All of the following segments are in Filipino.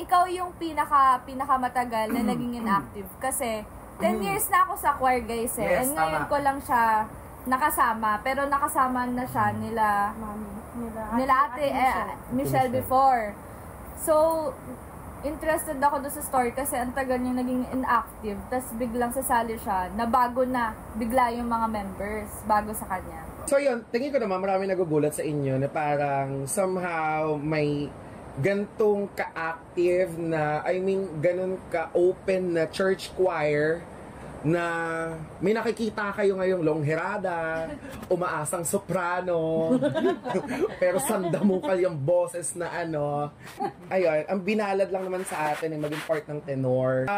ikaw yung pinakamatagal na naging inactive. Kasi, 10 years na ako sa choir, guys, eh. Yes, And ngayon ko lang siya nakasama. Pero nakasama na siya nila ate Michelle before. So, interested ako doon sa story kasi ang tagal niya naging inactive. Tapos biglang sasali siya na bago na bigla yung mga members bago sa kanya. So yun, tingin ko naman marami nagugulat sa inyo na parang somehow may gantong ka-active na, I mean, ganun ka-open na church choir na may nakikita kayo ngayong longherada, umaasang soprano, pero sandamukal yung boses na ano. Ayun, ang binalad lang naman sa atin ay maging part ng tenor.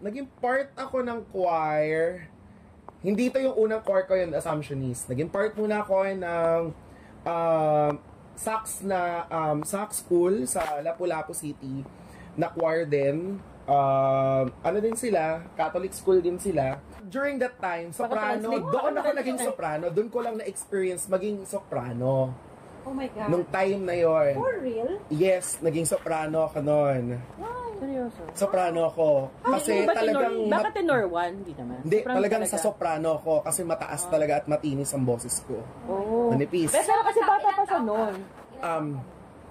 Naging part ako ng choir. Hindi ito yung unang choir ko yung Assumptionist. Naging part muna ako ng sax school sa Lapu-Lapu City na choir din. Ano din sila, Catholic school din sila. During that time, soprano, doon ako naging soprano. Doon ko lang na-experience maging soprano. Oh my God. Nung time na yon. For real? Yes, naging soprano ako noon. Seryoso? Soprano ako. Kasi talagang... Baka tenor 1, hindi naman. Hindi, talagang sa soprano ako. Kasi mataas talaga at matinis ang boses ko. Oh. Manipis. Pero kasi bata pa siya noon.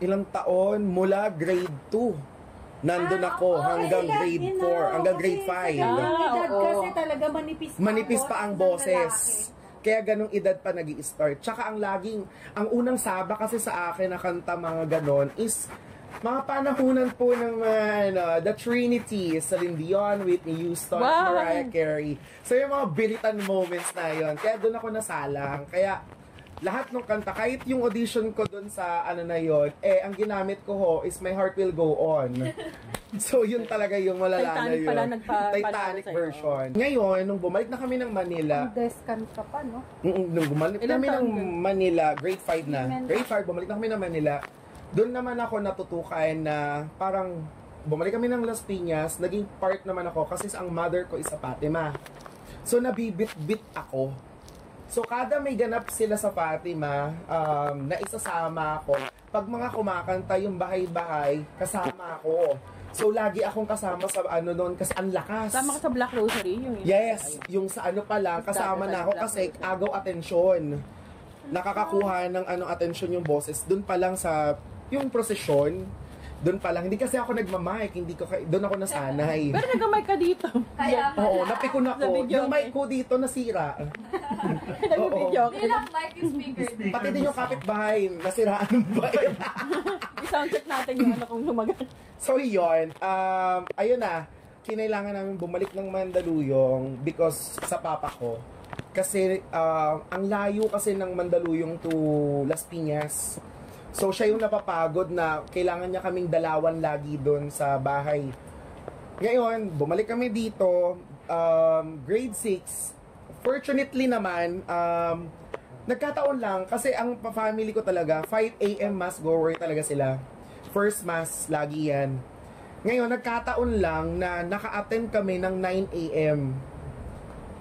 Ilang taon mula grade 2. Nandun ako hanggang grade 4, hanggang grade 5. Kasi talaga manipis pa ang boses. Kaya ganong edad pa nag-i-start. Tsaka ang unang saba kasi sa akin na kanta mga ganon is mga panahunan po ng The Trinity, Celine Dion, Whitney Houston, Mariah Carey. So yung mga bilitan moments na yon. Kaya doon ako nasalang. Kaya lahat ng kanta, kahit yung audition ko dun sa ano na yon, ang ginamit ko ho is My Heart Will Go On. So yun talaga yung malala na yun. Titanic version. Ngayon, nung bumalik na kami ng Manila, Descant ka pa, no? Nung bumalik kami ng Manila, grade 5 na. Grade 5, bumalik na kami ng Manila. Doon naman ako natutukan na parang bumalik kami ng Las Piñas, naging part naman ako kasi ang mother ko is sa Fatima. So nabibit-bit ako. So, kada may ganap sila sa Fatima, na isasama ako. Pag mga kumakanta yung bahay-bahay, kasama ako. So, lagi akong kasama sa ano noon kasi ang lakas. Sama ka sa Black Rosary? Yes, yung sa ano pala, kasama na ako kasi agaw atensyon. Nakakakuha ng atensyon yung boses. Doon pa lang sa, yung prosesyon, doon pa lang. Hindi kasi ako nagmamic, doon ako nasanay. Pero nagmamic ka dito. Oo, napikon ako. Yung mic ko dito nasira. Nag-video. Hindi lang mic yung speaker din. Pati din yung kapitbahay, nasiraan ng bahay. I-soundcheck natin yung kung lumagan. So yun, ayun na, kinailangan namin bumalik ng Mandaluyong because sa papa ko. Kasi ang layo kasi ng Mandaluyong to Las Piñas. So, siya yung napapagod na kailangan niya kaming dalawan lagi doon sa bahay. Ngayon, bumalik kami dito, grade 6. Fortunately naman, nagkataon lang kasi ang family ko talaga, 5 a.m. mass goer talaga sila. First mass, lagi yan. Ngayon, nagkataon lang na naka-attend kami ng 9 a.m.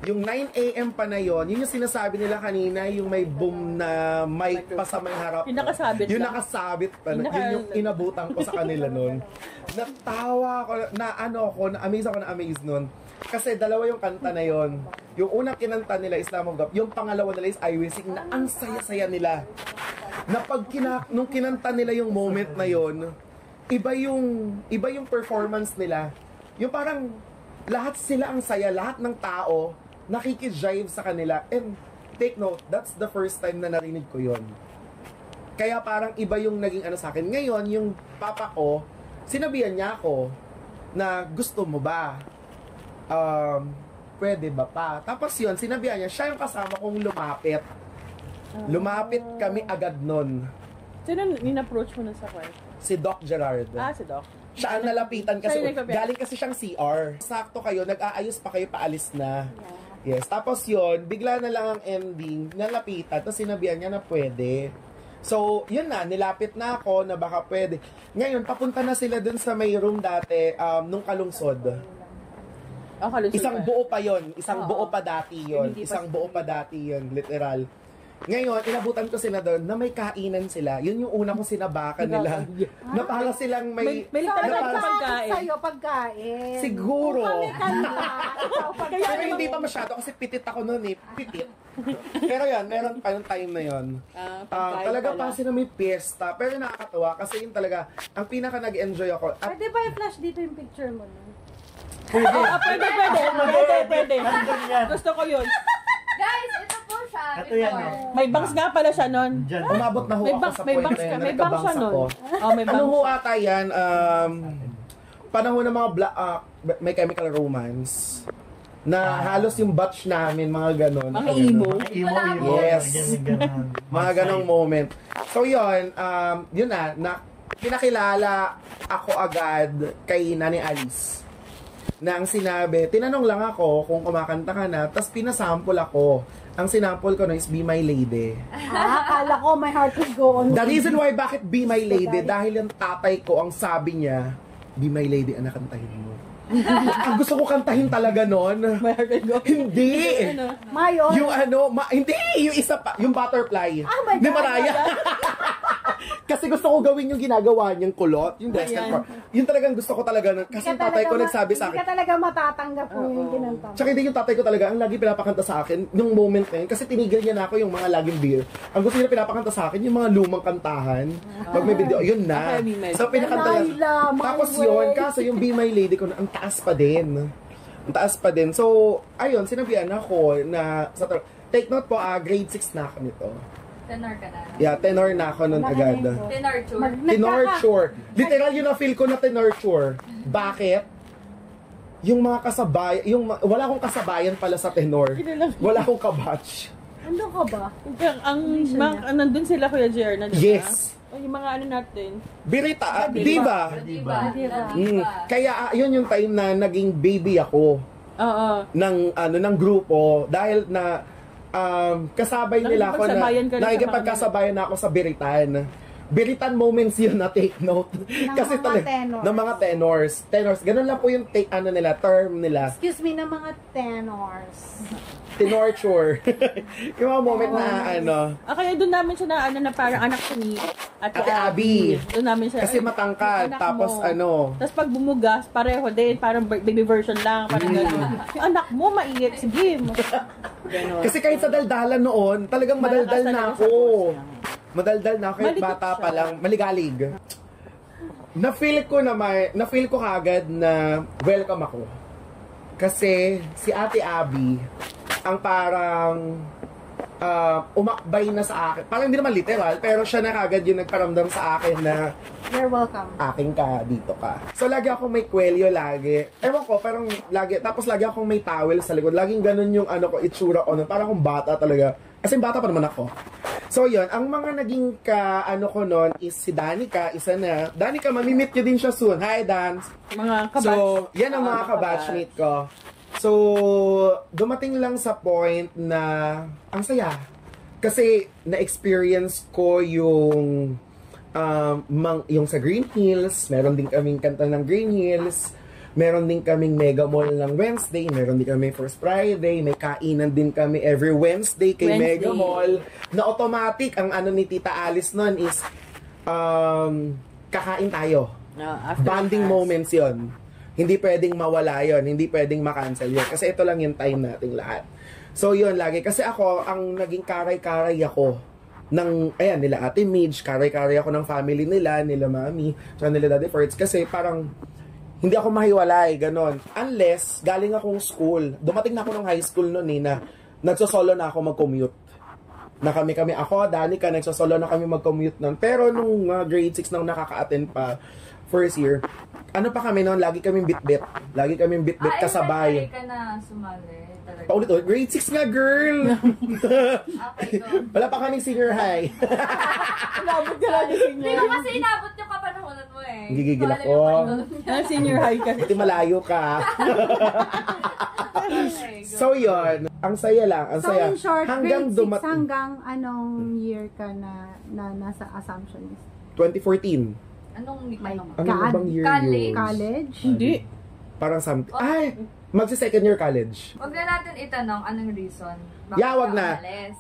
Yung 9 a.m. pa na yon, yun yung sinasabi nila kanina, yung may boom na mic pa sa may harap. Yung nakasabit yung lang. nakasabit pa. Yun yung inabutan ko sa kanila nun. Natawa ko, na-amaze ako na-amaze nun. Kasi dalawa yung kanta na yon. Yung unang kinanta nila is Lamb of God. Yung pangalawa nila is I Will Sing, na ang saya-saya nila. Na nung kinanta nila yung moment na yon, iba yung performance nila. Yung parang lahat sila ang saya, lahat ng tao nakiki-jive sa kanila. And take note, that's the first time na narinig ko yon. Kaya parang iba yung naging sa akin. Ngayon, yung papa ko, sinabihan niya ako na gusto mo ba? Pwede ba pa? Tapos yun, sinabihan niya, siya yung kasama kong lumapit. Lumapit kami agad nun. Sino in-approach mo na sa choir? Si Doc Gerard. Si Doc. Siya ang nalapitan kasi, galing kasi siyang CR. Sakto kayo, nag-aayos pa kayo, paalis na. Yes, tapos yun, bigla na lang ang ending, nalapitan, tapos sinabihan niya na pwede. So, yun na, nilapit na ako na baka pwede. Ngayon, papunta na sila dun sa may room dati, nung kalungsod. Isang buo pa yon, isang buo pa dati yon, isang buo pa dati yon, literal. Ngayon, inabutan ko sila doon na may kainan sila. Yun yung una kong sinabakan nila. Na para silang may... May na talagang para- pagkain. Sa'yo, pagkain. Siguro. Kami kanila. Ikaw, Pero pagkain. hindi pa masyado kasi pitit ako noon eh. Pitit. Pero yan, meron pa yung time na yun. Talaga pa sila may piyesta. Pero nakakatawa kasi yun talaga, ang pinaka nag-enjoy ako. At Pwede ba i-flash dito yung picture mo? No? Pwede. Nandun yan. Gusto ko yun. Guys, ito po siya. Ito yan, before. oh. May bangs nga pala siya nun. Dyan. umabot na ho May ako bangs, sa may point bangs na ka. yun. May bangs siya Nagkabangs nun. ako. Oh, may Ano bangs. ho ata yan? Panahon ng mga may chemical romance. Na halos yung batch namin, mga ganon. Mga emo. Imo. Yes. Ganun. Mga ganong moment. So yun na pinakilala ako agad kay Nani Alice. Na ang sinabi, tinanong lang ako kung kumakanta ka na, tapos pinasample ako. Ang sinample ko na is Be My Lady. Akala ko my heart will go on. The reason why bakit Be My Lady, dahil yung tatay ko, ang sabi niya, Be My Lady, anak, kantahin mo. Ang gusto ko kantahin talaga nun. May heart will go. Hindi. Ano? Mayon. Yung hindi, yung isa pa, yung butterfly. Oh my Ni God. Mariah. Kasi gusto ko gawin yung ginagawa niyang kulot, yung destined Ayan. for. Yun talagang gusto ko talaga. Kasi yung tatay ko nagsabi sa Hindi akin. ka talaga matatanggap kung yung kinanta. Tsaka hindi yung tatay ko talaga, ang lagi pinapakanta sa akin, yung moment na yun, kasi tinigil niya na ako yung mga laging beer. Ang gusto niya pinapakanta sa akin, yung mga lumang kantahan. Pag may video, yun na. Okay, Be My So, pinakanta yan. Laila, My Tapos Way. yun, kaso yung Be My Lady ko, ang taas pa din. Ang taas pa din. So, ayun, sinabihan ako na, take note po, grade 6 na ako nito. Tenor ka na. Yeah, tenor na ako nun agad. Tenor tour. Tenorture. Literal yun ang feel ko na tenorture. Bakit? Yung mga kasabay, wala akong kasabayan pala sa tenor. Wala akong kabatch. Ano ka ba? Nandun sila, Kuya Jer, na diba? Yes. O, yung mga ano natin. Birita, diba? Diba? Kaya yun yung time na naging baby ako Oo. ng grupo dahil na kasabay nila ako na Nakikipagsabayan ka rin sa nakikipagkasabayan na ako sa Biritan. Biritan moments yun na take note. Kasi mga tenors. ng mga tenors. Ganun lang po yung term nila. Excuse me, ng mga tenors. Tenorture. Yung mga moment na Kaya doon namin siya na parang anak ko ni Ate Ate Abby. Doon namin siya. Kasi matangkad, anak tapos mo. Tapos pag bumugas, pareho din. Parang baby version lang. Parang gano'n. Yung anak mo, maiit. Sige. Ganon. Kasi kahit sa daldalan noon, talagang madaldal Malakas na talaga ako. sa Madaldal na ako, kahit Malikot bata siya. pa lang, maligalig. Na-feel ko kagad na welcome ako. Kasi si Ate Abby, ang parang umakbay na sa akin. Parang hindi naman literal, pero siya na kagad yung nagparamdam sa akin na You're welcome. akin ka, dito ka. So, lagi akong may kwelyo lagi. Ewan ko, parang lagi, tapos lagi akong may towel sa likod. Laging ganun yung itsura ko. Parang akong bata talaga. Kasi bata pa naman ako. So, yun. Ang mga naging ko nun is si Danica, isa na. Danica, mamimit nyo din siya soon. Hi, Dan. Mga kabatch. So, yan ang mga kabatchmate ko. So, dumating lang sa point na ang saya. Kasi, na-experience ko yung sa Green Hills, meron din kaming kanta ng Green Hills, meron din kaming Mega Mall ng Wednesday, meron din kami First Friday, may kainan din kami every Wednesday kay Mega Mall, na automatic, ang ni Tita Alice nun is, kakain tayo. Bonding moments yon. Hindi pwedeng mawala yon, hindi pwedeng makancel yon. Kasi ito lang yung time nating lahat. So yun, lagi. Kasi ako, ang naging karay-karay ako nila Ate Midge, karay-karay ako ng family nila Mami, tsaka nila Daddy Fertz, kasi parang hindi ako mahiwalay, ganon. Unless, galing akong school. Dumating na ako ng high school noon na nagsosolo na ako mag-commute. Na kami, ako, Danica, nagsosolo na kami mag-commute noon. Pero nung grade 6 nang nakaka-attend pa, first year, pa kami noon, lagi kaming bit-bit. Lagi kaming bit-bit kasabay. Ka na sumali. Talaga. Paulit-ulit, grade 6 nga, girl! Okay, go. Wala pa kaming senior high. Inabot ka lang yung Hindi senior. mo kasi inabot yung kapanahonan mo eh. Gigigil Wala ako. yung panahon. Senior high ka. Buti malayo ka. Okay, go. So, yun. Ang saya lang. Ang So, saya. in short, Hanggang grade 6 dumating. hanggang anong year ka na nasa Assumptionist? 2014. Anong Ano na bang year College? yun? College? Hindi. Parang something. Ay! Magsi second year college. Huwag na natin itanong anong reason. Yeah, wag na. Umalis.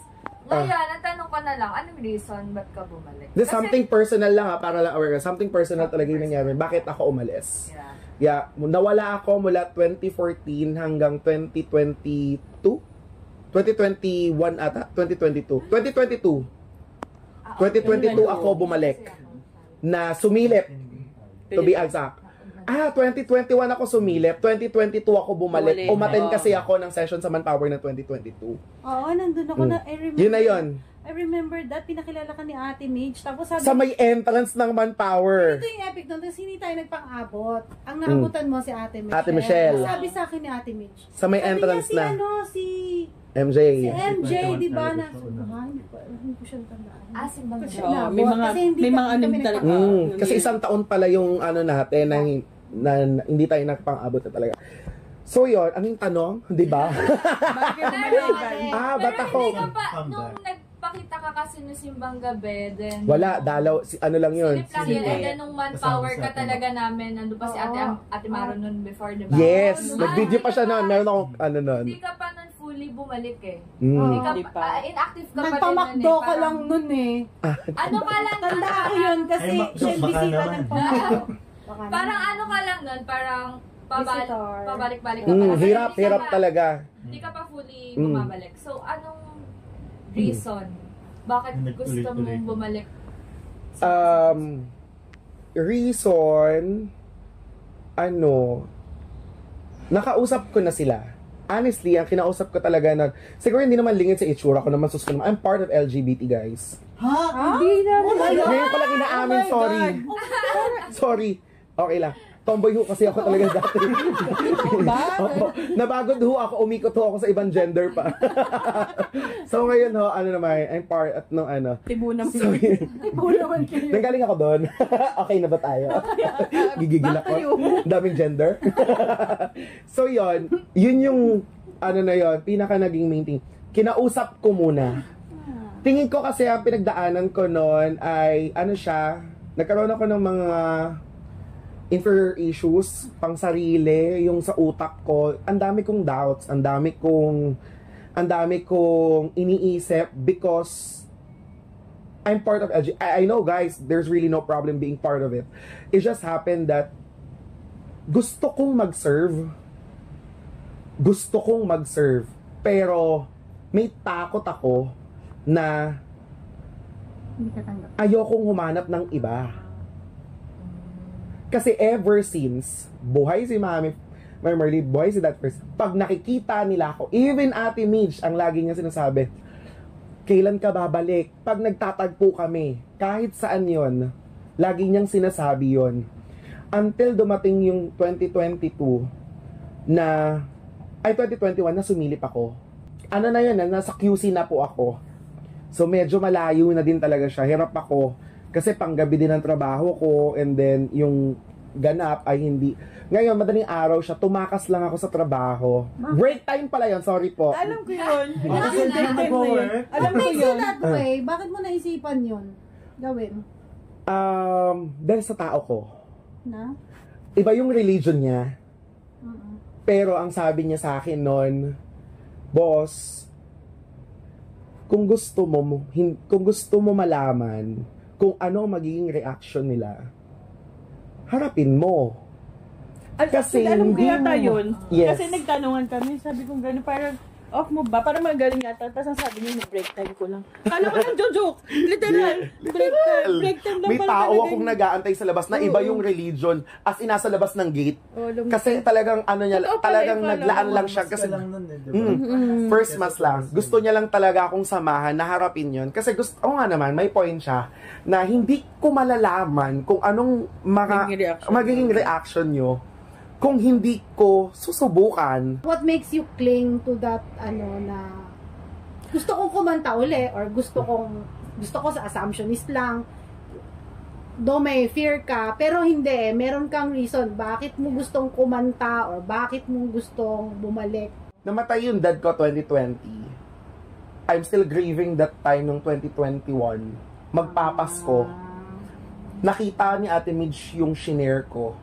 Ngayon, ang tanong ko na lang, anong reason ba't ka bumalik? This something personal lang para lang aware. Something personal talaga yung nangyari. Bakit ako umalis? Yeah, nawala ako mula 2014 hanggang 2022. 2021 ata, 2022. 2022 ako bumalik na sumilip. To be exact. 2021 ako sumilip, 2022 ako bumalik. Umattend kasi ako ng session sa Manpower na 2022. Oo, nandun ako na, I remember. Yun na yun. I remember that, pinakilala ka ni Ate Midge. Tapos sabi, Sa may entrance ng Manpower. ito yung epic doon, tapos hindi tayo nagpang-abot. Ang naabutan mo si Ate Michelle. Ate Michelle. Sabi sa akin ni Ate Midge. Sa may entrance na. Si MJ. Si MJ, di ba? Hindi ko siya tandaan. Si Bang Kasi Jo. naabot. may mga Kasi hindi may pa mga kami anim talaga. nagpang-abot. Kasi isang taon pala yung ano natin na hindi tayo nakapang-abot na talaga. So yun, ang yung tanong, di ba? Ba't ako? Pero hindi ka pa, nung nagpakita ka kasi nung simbang gabi, then... Wala, dalaw, ano lang yun. Silip lang yun, and then nung Manpower ka talaga namin, nandun pa si Ate Maro nun before, di ba? Yes, nag-video pa siya noon. Meron akong ano noon. Hindi ka pa nun fully bumalik eh. Mm. Hindi ka pa, inactive ka pa din nun eh. Nagpamakdo ka Parang- lang nun eh. Ano ka lang? Tanda ko yun kasi siya yung baka bisita naman. ng pamakdo. Baka Parang naman. ano ka lang nun, parang Visitor. pabalik-balik ka pa. Kasi Hirap hindi ka pa- talaga. Hindi ka pa fully Mm. bumabalik. So, anong reason? Bakit gusto mong bumalik? Reason, nakausap ko na sila. Honestly, ang kinausap ko talaga nun, siguro hindi naman lingid sa itsura ko naman susunod. I'm part of LGBT, guys. Hindi na. Ngayon ko lang inaamin, sorry. Sorry. Okay lang. Tomboy ho kasi ako talaga dati. Opo. Nabagod ho ako, umikot ho ako sa ibang gender pa. So ngayon ho, I'm part at no Tibunan So, nanggaling ako doon. Okay na ba tayo? Gigigil ako. Daming gender. So yun yung pinaka naging main thing. Kinausap ko muna. Tingin ko kasi ang pinagdaanan ko noon ay nagkaroon ako ng mga inferior issues, pang sarili, yung sa utak ko, ang dami kong doubts, ang dami kong iniisip because I'm part of LG. I know guys, there's really no problem being part of it. It just happened that gusto kong mag-serve, pero may takot ako na ayokong humanap ng iba. Kasi ever since, buhay si Mami Marley, buhay si that person, pag nakikita nila ako, even Ate Midge, ang lagi niya sinasabi, kailan ka babalik? Pag nagtatagpo kami, kahit saan yon, lagi niyang sinasabi yon. Until dumating yung 2021 na sumilip ako. Ano na yun, nasa QC na po ako. So medyo malayo na din talaga siya, hirap ako. Kasi panggabi din ang trabaho ko and then yung ganap ay hindi. Ngayon, madaling araw siya, tumakas lang ako sa trabaho. Break time pala yon, sorry po. Alam ko yun. Alam mo yun. That way, bakit mo naisipan yun? Gawin? Dahil sa tao ko. Na? Iba yung religion niya. Pero ang sabi niya sa akin noon, boss, kung gusto mo malaman kung ano magiging reaction nila, harapin mo. Kasi alam ko hindi yata mo- yun. Yes. Kasi nagtanungan kami, sabi ko gano'n, parang off mo ba? Parang magaling yata. Tapos ang sabi niya, break time ko lang. Kala ko lang joke. Literal. Break time lang May pala tao talaga akong yun. nag-aantay sa labas na iba yung religion as in nasa labas ng gate. Kasi talagang talagang naglaan lang siya kasi first mass lang. Gusto niya lang talaga akong samahan na harapin yun. Kasi nga naman, may point siya na hindi ko malalaman kung anong magiging reaction nyo kung hindi ko susubukan. What makes you cling to that, na gusto kong kumanta uli or gusto ko sa assumptionist lang, do may fear ka, pero hindi, meron kang reason, bakit mo gustong kumanta or bakit mo gustong bumalik. Namatay yung dad ko 2020. I'm still grieving that time nung 2021. Magpapasko. Nakita ni Ate Midge yung shinare ko.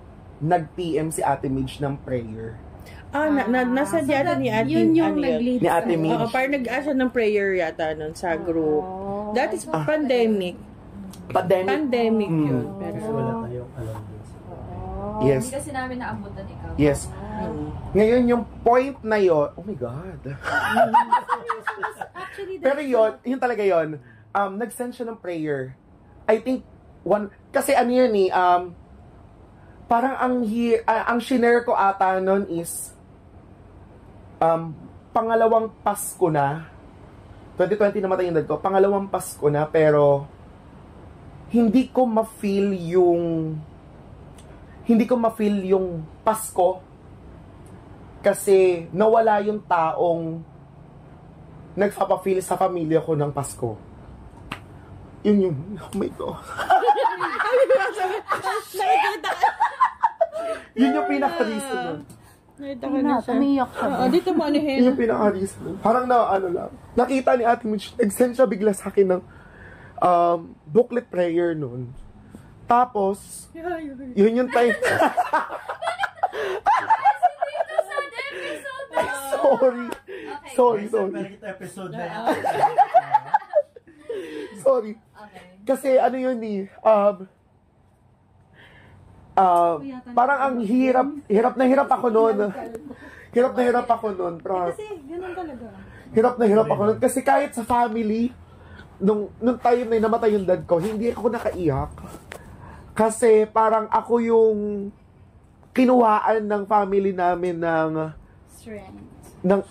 Nag-PM si Ate Midge ng prayer. Nasa yata ni Ate. Yun yung ano nag-lead Ni Ate sa'yo. Mitch. Oo, parang nag-asa ng prayer yata nun sa group. That is pandemic. Pandemic yun. Kasi Pero, wala tayong alam din. Yes. Hindi kasi namin naabutan ikaw. Yes. Ngayon yung point na yon, oh my God. Actually, Pero yun talaga yun. Nag-send siya ng prayer. I think, kasi ano yun eh, parang ang shinare ko ata nun is, pangalawang Pasko na, 2020 namatay yung dad ko, pangalawang Pasko na, pero, hindi ko ma-feel yung Pasko kasi nawala yung taong nagpapa-feel sa pamilya ko ng Pasko. Yun, oh my God. Yun yung pinaka-reason nun. nakita ko na siya. umiyak siya. Oo, dito mo Yun anuhin. yung pinaka-reason nun. Parang lang. Nakita ni Ate Mitch, nag-send siya bigla sa akin ng booklet prayer nun. Tapos, yun yung time. Sorry. Meron episode na yan. Sorry. Okay. Kasi ano yun eh, parang ang hirap na hirap ako noon. Hirap na hirap ako noon. Kasi ganun talaga. Hirap na hirap ako noon. Kasi kahit sa family, nung time na namatay yung dad ko, hindi ako nakaiyak. Kasi parang ako yung kinuhaan ng family namin ng Strength. ng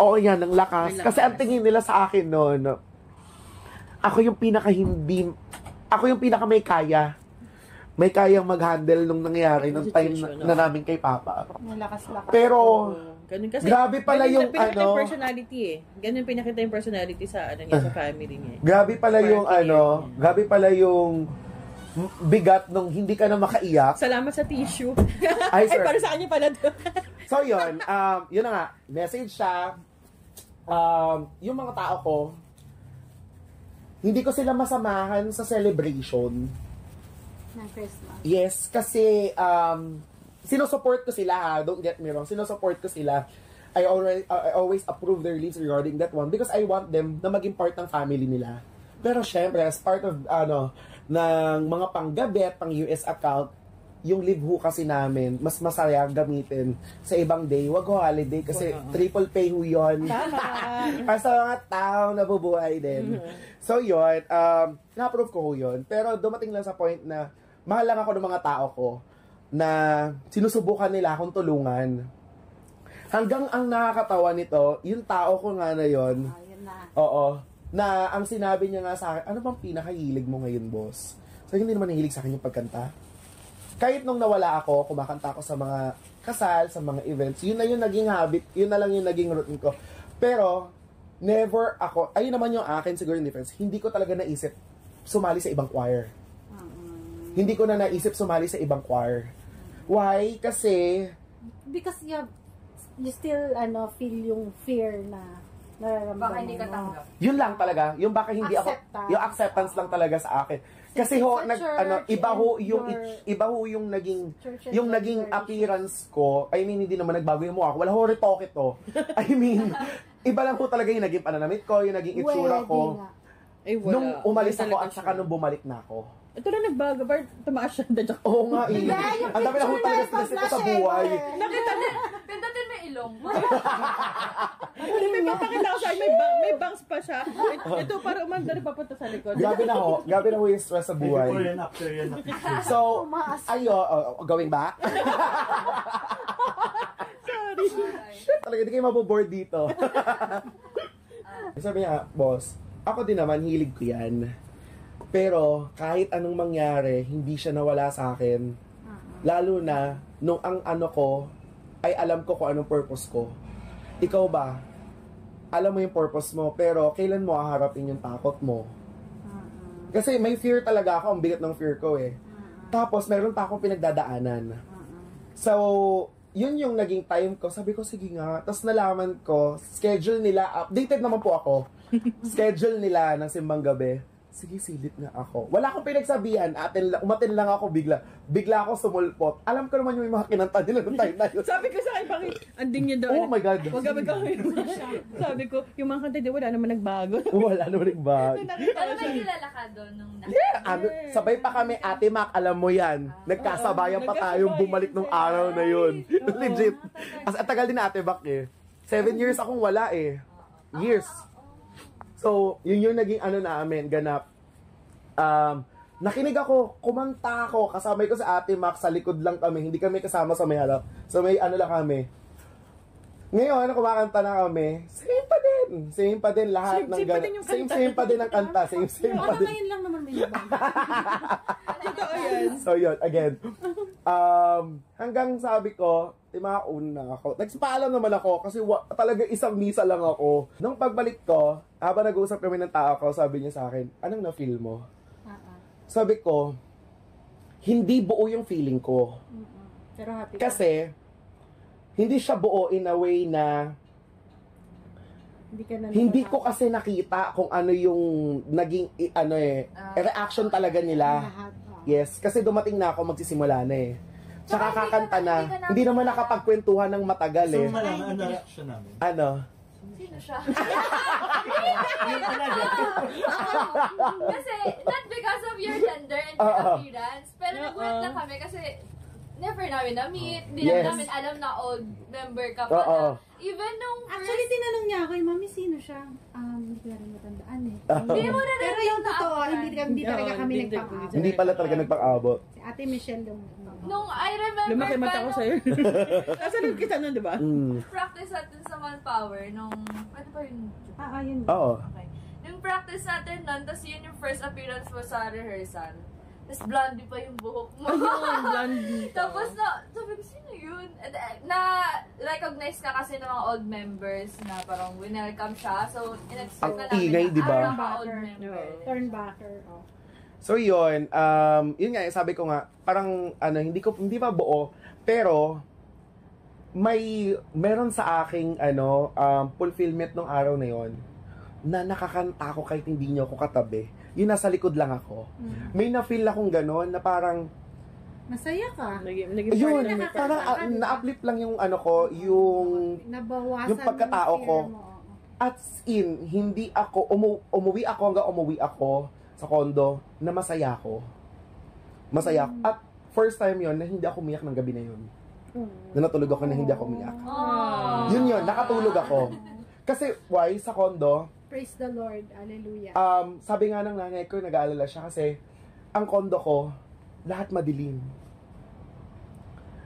lakas. Kasi ang tingin nila sa akin noon, ako yung pinaka may kaya. May kayang mag-handle nung nangyari nung time na namin kay Papa. Malakas-lakas. Pero, Ganun kasi. grabe pala yung pinakita yung personality eh. Ganun pinakita yung personality sa niya, sa family niya. grabe pala yung grabe pala yung bigat nung hindi ka na makaiyak. Salamat sa tissue. Ay, sir. para sa kanya pala to. So, yun na nga, message siya. Yung mga tao ko, hindi ko sila masamahan sa celebration. Ng Christmas. Yes, kasi sinusupport ko sila ha. Don't get me wrong. Sinusupport ko sila. I always approve their leads regarding that one because I want them na maging part ng family nila. Pero syempre, as part of ng mga panggabi at pang US account, yung leave ho kasi namin, mas masaya gamitin sa ibang day. Wag ho holiday kasi triple pay ho yun. Para sa mga tao na bubuhay din. So yun, na-approve ko ho yun. Pero dumating lang sa point na mahal lang ako ng mga tao ko na sinusubukan nila akong tulungan. Hanggang ang nakakatawa nito, yung tao ko nga na yun, Ayun na. oo, na ang sinabi niya nga sa akin, ano bang pinakahilig mo ngayon, boss? So, hindi naman nahilig sa akin yung pagkanta. Kahit nung nawala ako, kumakanta ako sa mga kasal, sa mga events, yun na yung naging habit, yun na lang yung naging routine ko. Pero, never ako, ayun naman yung akin siguro yung difference, hindi ko talaga naisip sumali sa ibang choir. Hindi ko na naisip sumali sa ibang choir. Why? Kasi, Because you still feel yung fear na nararamdaman Baka hindi ka mo. tanggap. yun lang talaga, yung baka hindi Acceptance. ako, yung acceptance lang talaga sa akin. Kasi Since ho, it's a church iba ho and yung, your iba ho yung naging, church and yung your naging tradition. appearance ko, I mean, hindi naman nagbago yung mukha ko, wala ho retoke to. I mean, iba lang po talaga yung naging pananamit ko, yung naging itsura Pwede ko. nga. Ay, wala. Nung umalis Wala ako talaga at saka siya. nung bumalik na ako. Ito na nagbago, Bart. Tumaas siya. Oo nga eh. Ang dami na ho talaga stress ko sa buhay. Nakita niya. Pindutin mo yung ilong. Hindi, may papakita ko sa'yo. May bangs pa siya. Ito, para umanda rin papunta sa likod. Grabe na ho yung stress sa Before buhay. yan, after yan. na-picture. So, going back? Sorry. Talaga, hindi kayo maboboard dito. Sabi niya, boss, ako din naman, hilig ko yan. Pero, kahit anong mangyari, hindi siya nawala sa akin. Lalo na, nung ang ano ko, ay alam ko kung anong purpose ko. Ikaw ba? Alam mo yung purpose mo, pero kailan mo haharapin yung takot mo? Kasi may fear talaga ako, ang bigat ng fear ko eh. Tapos, meron pa akong pinagdadaanan. So, yun yung naging time ko. Sabi ko, sige nga. Tapos nalaman ko, schedule nila, updated naman po ako. Schedule nila ng simbang gabi. sige, silip nga ako. Wala akong pinagsabihan, umatin lang ako bigla ako sumulpot. Alam ko naman yung mga kinanta nila ng time na yun. Sabi ko sa akin, bakit? Anding niya daw. Oh my God. Huwag ka Sabi ko, yung mga kanta, di wala naman nagbago. Wala naman nagbago. Pero may kilala ka doon nung Sabay pa kami, Ate Mac, alam mo yan. Nagkasabayan pa tayong bumalik nung araw na yun. Legit. As tagal din na Ate Mac eh. 7 years akong wala eh. Years. So, yun yung naging namin, ganap. Nakinig ako, kumanta ako, kasama ko sa Ate Mac, sa likod lang kami, hindi kami kasama sa may harap. So, may lang kami. Ngayon, kumakanta na kami, same pa din lahat ng ganap. Same pa din ang kanta, same pa din. Ngayon lang naman may iba. Totoo yan. So, yun, again. Hanggang sabi ko, timaon na ako. Nagpaalam naman ako kasi talaga isang misa lang ako. Nung pagbalik ko, habang nag-uusap kami ng tao ko, sabi niya sa akin, anong na-feel mo? Sabi ko, hindi buo yung feeling ko. Pero happy Kasi, hindi siya buo in a way na hindi ko kasi nakita kung ano yung naging reaction talaga nila. Yes, kasi dumating na ako, magsisimula na eh. Tsaka kakanta na, hindi naman nakapagkwentuhan ng matagal eh. So, malaman ang reaction namin. Ano? Sino siya? Yun talaga. Kasi, not because of your gender and your appearance, pero nag-work lang kami kasi never namin na-meet, hindi namin alam na old member ka pa na. Even nung Actually, tinanong niya ako, Mami, sino siya? Hindi ko rin matandaan eh. Hindi mo na rin Pero yung totoo, hindi talaga kami nagpang-abot. Hindi pala talaga nagpang-abot. Si Ate Michelle yung Nung I remember Lumaki mata ko nung sa'yo. Kasalit kita nun, di ba? practice natin sa Manpower, nung, ano ba yun? yun. Oo. Okay. Yung practice natin nun, tapos yun yung first appearance mo sa rehearsal. Tapos blondie pa yung buhok mo. Ayun, blondie. Tapos sabi ko, sino yun? And, na-recognize ka kasi ng mga old members na parang winelcome siya. So, in-expect Ang na namin ingay, na, di ba? old member. Turnbacker. So yun nga, sabi ko nga, parang hindi pa buo, pero meron sa aking fulfillment nung araw na yon na nakakanta ako kahit hindi niyo ako katabi. Yun, nasa likod lang ako. May na-feel akong gano'n na parang Masaya ka. yun, parang na-uplift lang yung yung Nabawasan yung pagkatao ko. At in, hindi ako, umuwi ako sa condo na masaya ako. Masaya ako. At first time yon na hindi ako umiyak ng gabi na yun. Na natulog ako na hindi ako umiyak. Yun, nakatulog ako. Kasi, why? Sa condo, Praise the Lord. Hallelujah. sabi nga ng nanay ko, nag-aalala siya kasi ang condo ko, lahat madilim.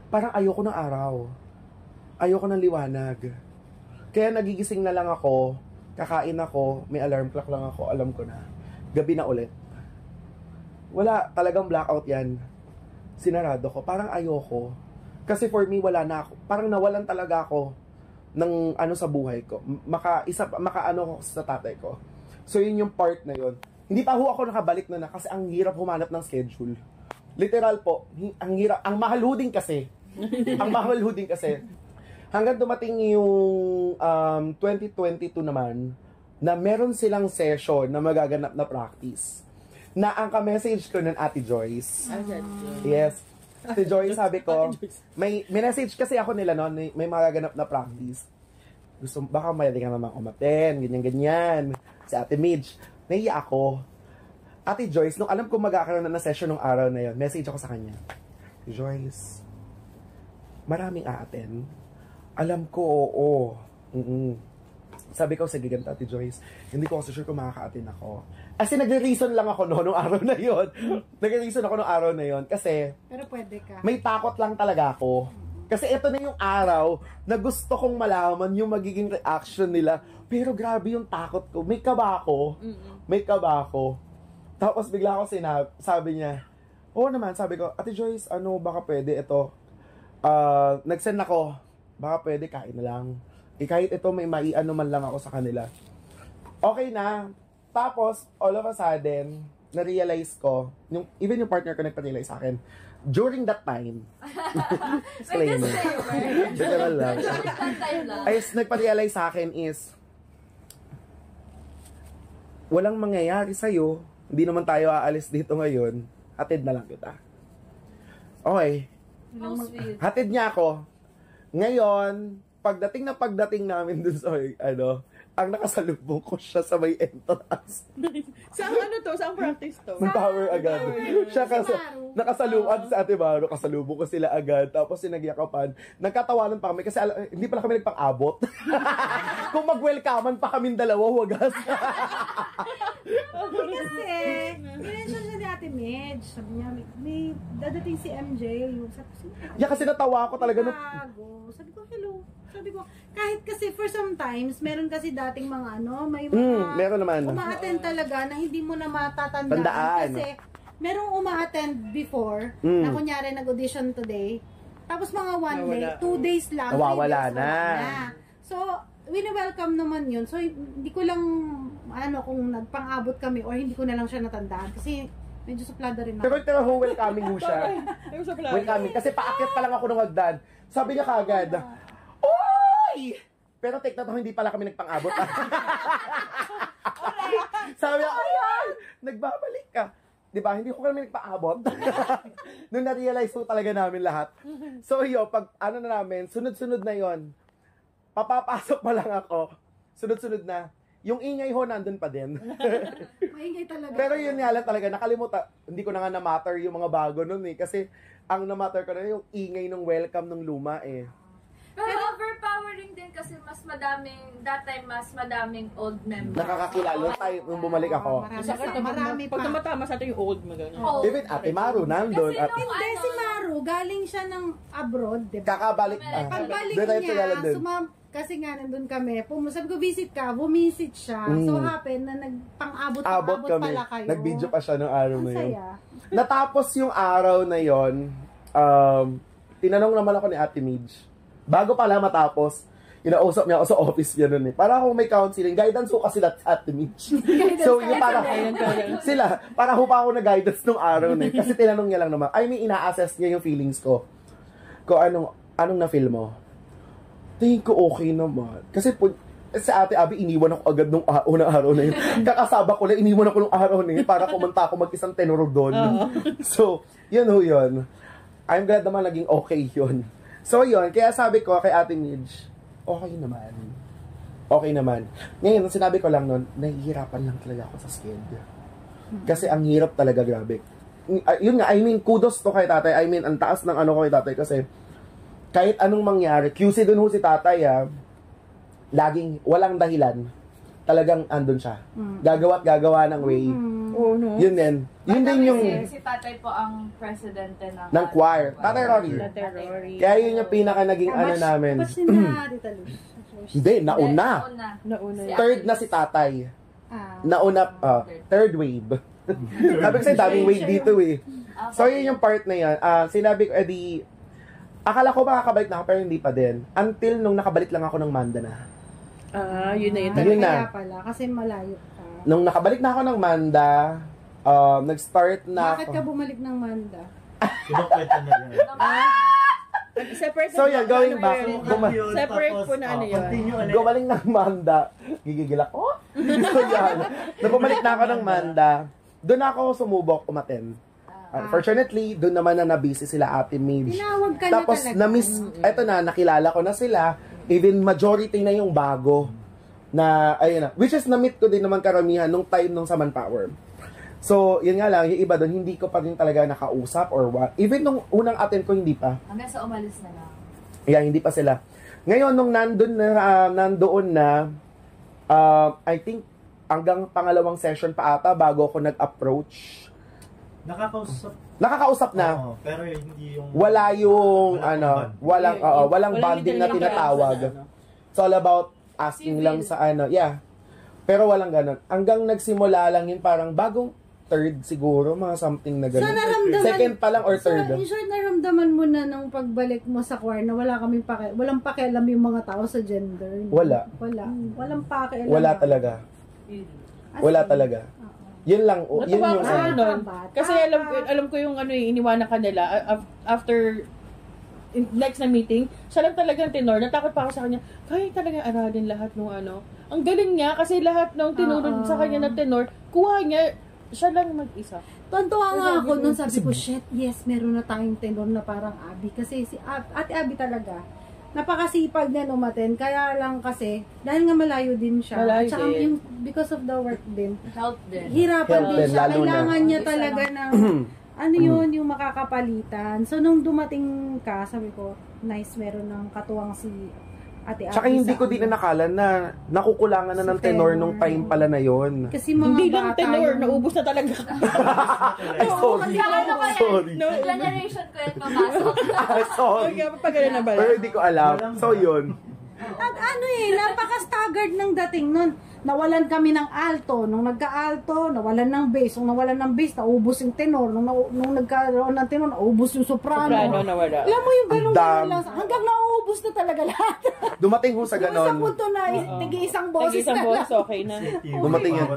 Parang ayoko ng araw. Ayoko ng liwanag. Kaya nagigising na lang ako, kakain ako, may alarm clock lang ako, alam ko na. Gabi na ulit. Wala, talagang blackout yan. Sinarado ko. Parang ayoko. Kasi for me, wala na ako. Parang nawalan talaga ako ng sa buhay ko. Makaano ko sa tatay ko. So, yun yung part na yun. Hindi pa ako nakabalik na kasi ang hirap humanap ng schedule. Literal po, ang hirap. Ang mahal ho din kasi. Hanggang dumating yung 2022 naman, na meron silang session na magaganap na practice. Na ang ka-message ko ng Ate Joyce. Yes. Ate Joyce, sabi ko, may message kasi ako nila noon, may magaganap na practice. Baka may ka naman umaten, ganyan-ganyan. Si Ate Midge, nahiya ako. Ate Joyce, nung alam ko magkakaroon na session nung araw na yun, message ako sa kanya. Joyce, maraming aaten. Alam ko, oo. Sabi ko, sige, ganito, Ate Joyce, hindi ko kasi sure kung makaka-attend ako. Kasi nagre-reason lang ako nung araw na yon. Nagre-reason ako nung araw na yon kasi pero pwede ka. May takot lang talaga ako. Kasi ito na yung araw na gusto kong malaman yung magiging reaction nila. Pero grabe yung takot ko. May kaba ako. Tapos bigla ako sabi niya, oo naman, sabi ko, Ate Joyce, baka pwede ito. Nag-send ako, baka pwede, kain na lang. Kahit ito may maiano man lang ako sa kanila. Okay na. Tapos, all of a sudden, na-realize ko, even yung partner ko nagpa-realize sa akin, during that time, disclaimer. lang. Ay, nagpa-realize sa akin is, walang mangyayari sa'yo hindi naman tayo aalis dito ngayon, hatid na lang kita. Okay. How sweet. Hatid niya ako. Ngayon, pagdating namin dun sa, ang nakasalubong ko siya sa may entrance. Saan ano to? Saan practice to? May power agad. Siya nakasalubong sa Ate Maro, kasalubong ko sila agad. Tapos sinagyakapan. Nagkatawanan pa kami kasi hindi pala kami nagpang-abot. Kung mag-welcomean pa kami dalawa, wagas. Kasi, minention siya ni Ate Midge. Sabi niya, may dadating si MJ. Yeah, kasi natawa ko talaga. Sabi ko, hello. Sabi ko, kahit kasi for sometimes, meron kasi dating mga may mga meron naman. uma-attend talaga na hindi mo na matatandaan. Tandaan. Kasi, merong uma-attend before, na kunyari nag-audition today, tapos mga 1 day, 2 days lang, 3 Nawawala days na. So, wini-welcome naman yun. So, hindi ko lang, kung nagpang-abot kami or hindi ko na lang siya natandaan. Kasi, medyo suplada rin ako. Pero welcoming mo siya. Welcoming. Kasi paakyat pa lang ako ng hagdan. Sabi niya kagad, Oy! Pero take na to, hindi pala kami nagpang-abot. Sabi niya, ayan! Nagbabalik ka. Diba? Hindi ko kami nagpa-abot. Nung na-realize ko talaga namin lahat. So pag na namin, sunod-sunod na yon. Papapasok pa lang ako. Sunod-sunod na. Yung ingay ho, nandun pa din. Maingay talaga. Pero yun nga lang talaga, nakalimutan. Hindi ko na nga na-matter yung mga bago nun eh. Kasi ang na-matter ko na yung ingay ng welcome ng luma eh. Pero overpowering din kasi that time mas madaming old members. Nakakakilala tayo nung bumalik ako. Marami pa. Pag tumatama sa atin yung old mo gano'n. Oh. Even Ate Maru nandun. Kasi At Hindi, si Maru, galing siya ng abroad, di ba? kakabalik. Pagbalik doon tayo niya, kilala din. kasi nga nandun kami, sabi ko, visit ka, bumisit siya. So, happen na Abot abot kami. pala kayo. Nag-video pa siya nung araw Ang na yun. saya. Natapos yung araw na yon, tinanong naman ako ni Ate Midge. Bago pala matapos, inausap niya ako sa office niya nun eh. Para kung may counseling, guidance ko kasi at Ate Midge. So, yung para ho pa ako na guidance nung araw na eh. Kasi tinanong niya lang naman, ina-assess niya yung feelings ko. Kung anong na-feel mo? Tingin ko okay naman. Kasi sa Ate Abby, iniwan ako agad nung unang araw na yun. Kakasaba ko lang, iniwan ako nung araw na yun para kumanta ako mag-isang tenor doon. So, yun ho yun. I'm glad naman naging okay yun. So, yun. Kaya sabi ko kay Ate Midge, okay naman. Okay naman. Ngayon, sinabi ko lang nun, nahihirapan lang talaga ako sa sked. Kasi ang hirap talaga, grabe. Yun nga, kudos to kay tatay. Ang taas ng ko kay tatay kasi kahit anong mangyari, QC dun ho si tatay laging walang dahilan. Talagang andun siya. Gagawa ng way. Oh, no. Yun din. Yun din yung Si tatay po ang presidente ng choir. Tatay Rory. Kaya yun yung pinaka naging namin. Tapos na Rita Luz. Hindi, nauna. Nauna. Third na si tatay. Nauna, third wave. Sabi ko sa'yo, daming wave dito eh. So yun yung part na yan. Sinabi ko, akala ko makakabalik na ako pero hindi pa din. Until nung nakabalik lang ako ng Manda na. Yun na yun. Yun na. Kaya pala, kasi malayo ka. Nung nakabalik na ako ng Manda, nag-start na Bakit ka bumalik ng Manda? Kinukwenta na yan. Separate So yan, going back, Separate po na ano yun. Continue ulit. gumaling ng Manda, gigigil ako. So yan, nung bumalik na ako ng Manda, doon ako sumubok umaten. Unfortunately, doon naman na na-busy sila Ate Midge. Tinawag ka Tapos na talaga. na-miss, eto na, nakilala ko na sila. Even majority na yung bago. Na, ayun na. Which is, na-meet ko din naman karamihan nung time nung sa Manpower. So, yun nga lang, yung iba doon, hindi ko pa rin talaga nakausap or what. Even nung unang attend ko, hindi pa. Hanggang sa umalis na lang. Yeah, hindi pa sila. Ngayon, nung nandoon na, I think, hanggang pangalawang session pa ata bago ako nag-approach. Nakakausap na. Oo, pero hindi yung... Wala yung, walang walang bonding na tinatawag. It's all about asking lang sa yeah. Pero walang ganun. Hanggang nagsimula lang yun, parang bagong third siguro, mga something na ganun. So, naramdaman, second pa lang or third. So, in short, naramdaman mo na nung pagbalik mo sa choir na walang pakialam yung mga tao sa gender. Wala. Walang pakialam. Wala talaga. Wala talaga. Yun lang, yun yung Kasi alam ko yung iniwanan ka nila after next na meeting, siya lang talagang tenor. Natakot pa ako sa kanya. Kaya talagang aralin lahat ng Ang galing niya kasi lahat ng tinuro sa kanya na tenor, kuha niya Siya lang mag-isa. Tontuwa nga ako nun, sabi ko, shit, yes, meron na tayong tenor na parang Abby. Kasi si Ate Abby talaga, napakasipag na umaten. Kaya lang kasi, dahil nga malayo din siya. Malayo at saka din. yung, because of the work din, Help din. hirapan Help din din, siya. lalo na. Kailangan niya talaga ng, ano yun, yung makakapalitan. So, nung dumating ka, sabi ko, nice, meron ng katuwang si Ate Abby. Tsaka hindi sa ko din ano. nakalan na nakukulangan na ng Sa tenor tenor. nung time pala na yon. Kasi mga Hindi lang bata tenor, yung- naubos na talaga. Ay, sorry. Ano ko yan? Sorry. Generation ko yan papasok. Ay, sorry. Okay, papagalan na ba? Pero hindi ko alam. So, yun. At ano napaka-staggered ng dating nun. Nawalan kami ng alto. Nung nagka-alto, nawalan ng bass. Nung nawalan ng bass, naubos yung tenor. Nung nagkaroon ng tenor, naubos yung soprano. Soprano nawala. Alam mo yung ganun Dam. lang. Hanggang nauubos na talaga lahat. Dumating ho sa Sa ganon. punto na tig-isang boses Nag-isang na boses, lang. okay na. Dumating yan.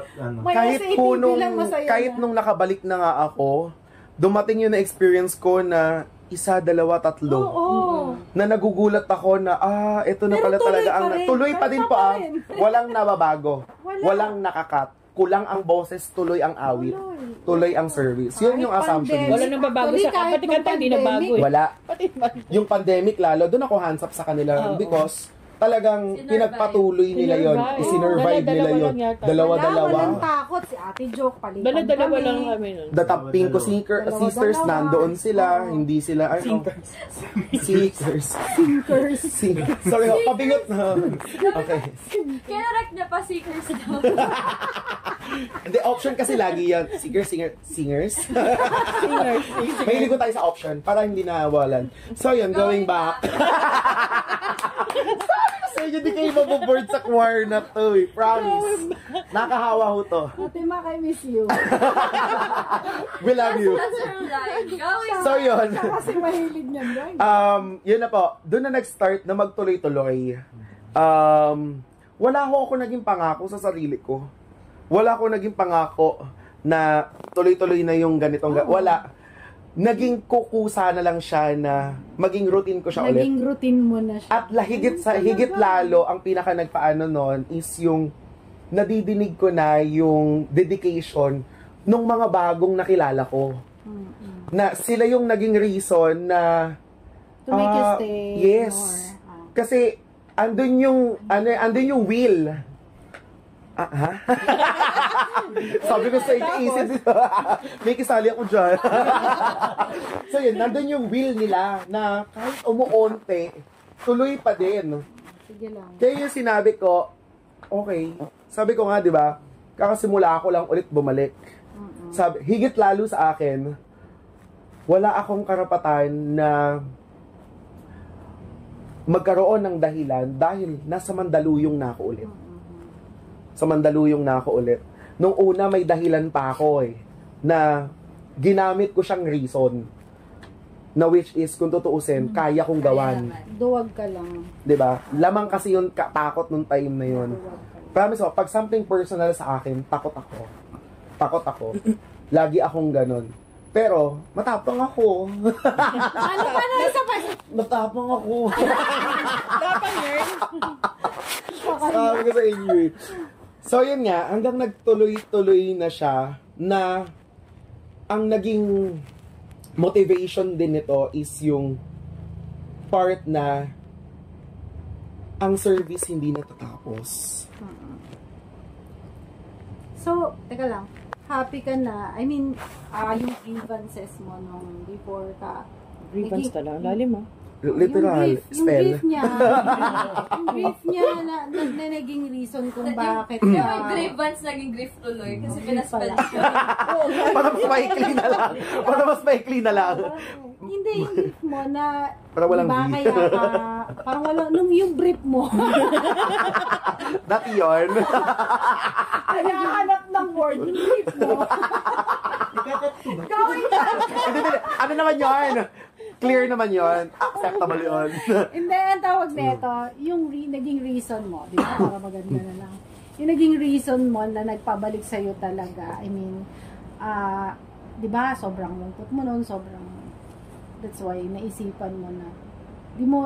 May Kahit SATB po nung, lang, masaya kahit na. nung nakabalik na nga ako, dumating yun na experience ko na isa, dalawa, tatlo. Oo. Na nagugulat ako na, ito na Pero pala tuloy talaga pa ang, rin. tuloy pa din po Tama pa rin. Walang nababago. Wala. Walang nakakat. Kulang ang boses, tuloy ang awit. Tuloy. Tuloy ang service. Yun yung Kahit assumption pandemic. ko. Wala nang babago Actually, sa kahit pati kanta, nung hindi na bago eh. Wala. Pati man. Yung pandemic lalo, doon ako hands up sa kanila Oo. because talagang Sinurvive. pinagpatuloy nila yon, Sinurvive. isinurvive nila Dala-dalawa yon. lang yata. Dalawa-dalawa. Walang takot. Si Ate Joke, palitan Dala-dalawa kami. lang kami nun. The top Pinko Dalawa-dalawa. sisters, nandoon sila. Oo. Hindi sila, Seekers. Sinkers. Sorry, pabingot na. Okay. Kinarek niya pa seekers daw. Hindi, option kasi lagi yan. Singers. Singers. Mahilig ko tayo sa option para hindi nawalan. So yun, going back. Sabi ko, di kayo maboboard sa choir na to eh. Promise. Nakahawa ho to. Ate Ma, I miss you. We love you. That's her line. Going So yun. Siya kasi mahilig niyan, right? Yun na po. Doon na nag-start na magtuloy-tuloy. Wala ho ako naging pangako sa sarili ko. Wala ako naging pangako na tuloy-tuloy na yung ganitong wala. Naging kukusa na lang siya na maging routine ko siya ulit. Naging routine mo na siya. At higit lalo, ang pinaka nagpaano nun is yung nadidinig ko na yung dedication nung mga bagong nakilala ko. Na sila yung naging reason na To make you stay yes. more. Kasi andun yung will. Sabi ko sa isip may kisali ako dyan. So yun, nandun yung will nila na kahit umuunti, tuloy pa din. Sige lang. Kaya yung sinabi ko, okay. Sabi ko nga, di ba, kakasimula ako lang ulit bumalik. Sabi, higit lalo sa akin, wala akong karapatan na magkaroon ng dahilan dahil nasa Mandaluyong na ako ulit. Sa Mandaluyong na ako ulit. Nung una, may dahilan pa ako na ginamit ko siyang reason. Na which is, kung tutuusin, kaya kong gawan. Duwag ka lang. 'Di ba? Lamang kasi yung takot nung time na yun. Duwag ka lang. Promise mo, pag something personal sa akin, takot ako. Takot ako. Lagi akong ganun. Pero, matapang ako. Ano isa pa? Matapang ako. Dapat yun. Sabi ko sa inyo eh. So, yun nga, hanggang nagtuloy-tuloy na siya na ang naging motivation din nito is yung part na ang service hindi natatapos. So, teka lang. Happy ka na. I mean, yung grievances mo nung before ka. Grievance talaga. Lalim ah. Literal, yung spell. grief niya. Yung grief niya na naging reason kung bakit Yung grievance naging grief tuloy kasi pinaspell siya. Para mas maikli na lang. Para mas maikli na lang. Hindi, yung grief mo na Parang walang diba, grief. kaya ka, parang walang, nung yung brief mo, Dati yun. kaya hanap ng word, yung brief mo. Gawin ka. Hindi. Ano naman yun? Clear naman yun. Acceptable yun. Hindi, ang tawag nito, yung naging reason mo, di ba, para maganda na lang. Yung naging reason mo na nagpabalik sa'yo talaga, I mean, di ba, sobrang lungkot mo noon, sobrang, that's why, naisipan mo na,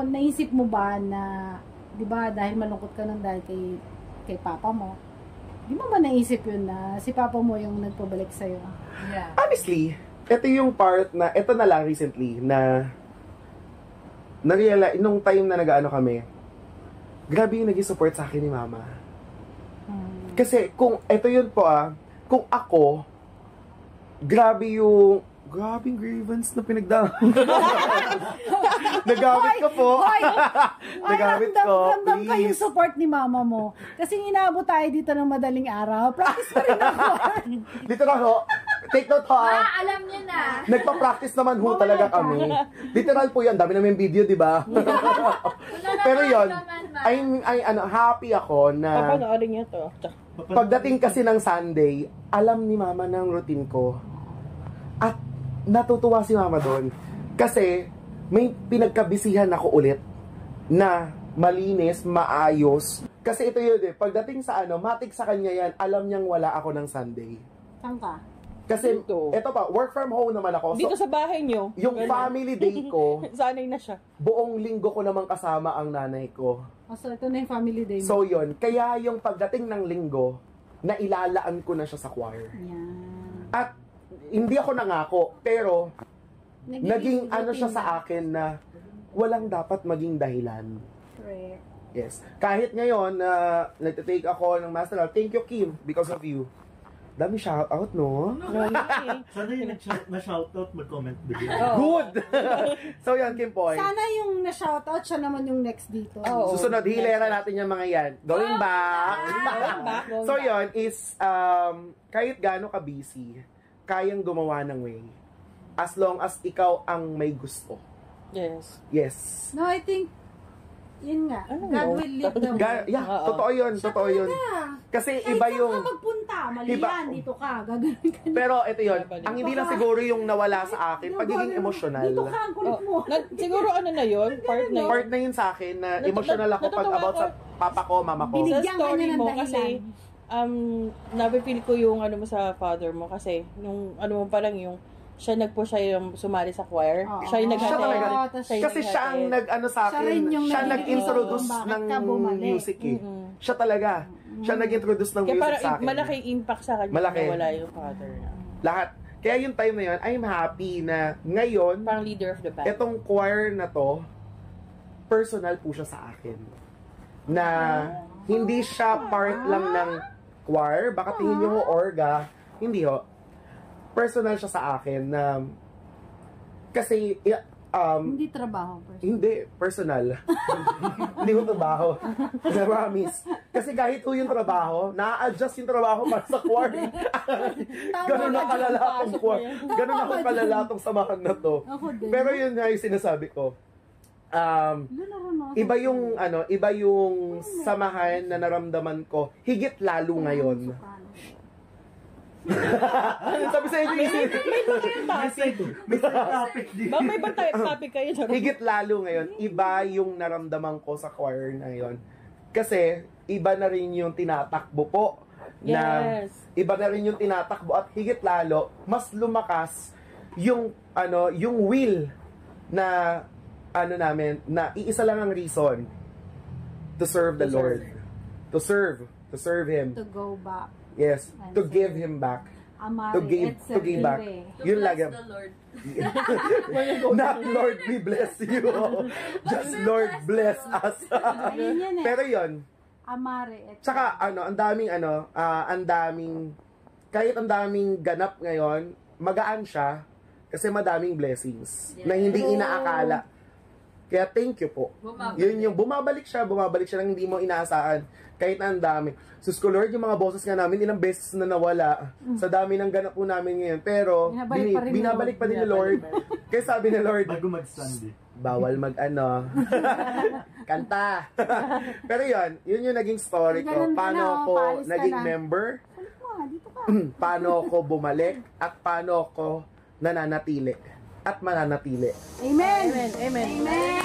naisip mo ba na, di ba, dahil malungkot ka nang dahil kay papa mo, Di mo ba naisip yun na si Papa mo yung nagpabalik sa'yo? Yeah. Honestly, ito yung part na, ito na lang recently, na na-realize, nung time na nag-ano kami, grabe yung naging support sa akin ni Mama. Kasi, kung, ito yun po kung ako, grabe yung grievance na pinagdaan. Nagamit ko po. Nagamit ko, ramdam ka yung please. support ni Mama mo. Kasi inaabot tayo dito ng madaling araw. Practice pa rin ako. Dito na ho. Take note ho. Alam niyo na. Nagpa-practice naman ho talaga kami. Literal po yan. Dami namin video, di ba? Pero yun, happy ako na Papanoorin niyo to. pagdating kasi ng Sunday, alam ni Mama ng routine ko. At natutuwa si Mama doon. Kasi may pinagkabisihan ako ulit na malinis, maayos. Kasi ito yun pagdating sa matik sa kanya yan, alam niyang wala ako ng Sunday. Saan ka? Kasi, Dito. eto pa, work from home naman ako. Dito sa bahay niyo. Yung family day ko, Sanay na siya. buong linggo ko naman kasama ang nanay ko. So, ito na yung family day mo. So yun, kaya yung pagdating ng linggo, nailalaan ko na siya sa choir. Yan. At hindi ako nangako, pero naging siya routine sa akin na walang dapat maging dahilan. Correct. Yes. Kahit ngayon na nagtitake ako ng master, thank you Kim, because of you. Dami shoutout, no? Sana yung na-shoutout, mag-comment bigla. Good! So yan, Kim Poy. Sana yung na-shoutout, siya naman yung next dito. Oo. Susunod, hilera natin yung mga yan. Going back. So yun is, kahit gaano ka busy, kayang gumawa ng way. As long as ikaw ang may gusto. Yes. Yes. No, I think, yun nga, Ano God mo? will lead the way. Yeah, Oo. totoo yun, totoo yun. Kasi iba yung... Kahit saan ka magpunta, mali Iba- yan, dito ka, gagawin ka na. Pero ito yun, ang hindi lang siguro yung nawala sa akin, pagiging emosyonal. Dito ka, ang kulit mo. Siguro ano na yun? Part na yun. Part na yun sa akin na emotional ako pag Natutuwa about ko. sa papa ko, mama ko. Binigyan Sa ka story niya ng mo dahilan. kasi napipil ko yung ano mo sa father mo kasi nung ano mo pa lang yung siya siya yung sumali sa choir. Oo. Siya yung Siya talaga. naghatid. Kasi siya ang nag-ano sa Siya rin akin, yung siya nag- nag-introduce bakit ng ka bumalik? music eh. Siya talaga. Siya nag-introduce ng Kaya music parang sa akin. malaking impact sa kanya Malaki. na wala yung father na. Lahat. Kaya yung time na yun, I'm happy na ngayon, Parang leader of the band. etong choir na to, personal po siya sa akin. Na hindi siya part lang ng choir, baka tingin nyo ho orga, hindi ho. Personal siya sa akin na kasi Hindi trabaho. hindi, personal. Hindi ko trabaho. Promise. Kasi kahit ho yung trabaho, na-adjust yung trabaho para sa choir. Ganun na kalala tong choir. Ganun ako kalala tong samahan na to. Ako din. Pero yun nga yung sinasabi ko. Iba yung samahan na naramdaman ko, higit lalo ngayon. Sabi sa inyo, Topic din. Baka may ibang topic kayo. higit lalo ngayon, iba yung naramdaman ko sa choir na yun. Kasi, iba na rin yung tinatakbo po. Na, Yes. iba na rin yung tinatakbo at higit lalo, mas lumakas yung, yung will na, namin, na iisa lang ang reason to serve the Lord. To serve Him. To go back. Yes, And to serve. give Him back. Amari, To give back. To Yun bless lang. the Lord. Not Lord, we bless you. Just Lord, bless us. Ayun yan eh. Pero yun, Amari. tsaka ang daming kahit ang daming ganap ngayon, magaan siya kasi madaming blessings na hindi inaakala. Kaya thank you po. Bumabalik. Yun yung bumabalik siya nang hindi mo inaasahan. Kahit na ang dami. Sus ko Lord, yung mga boses nga namin, ilang beses na nawala sa dami ng ganap po namin ngayon. Pero, Binabalik pa rin ni binabalik pa din ni Lord. Kaya sabi ni Lord, Bago mag-stand eh. bawal kanta. Pero yun yung naging story ko. Ganun ka Paano na, ako paalis ka naging na. member, Kulit mo nga, dito ka. paano ako bumalik, at paano ako nananatili. At mananatili. Amen. Amen. Amen. Amen.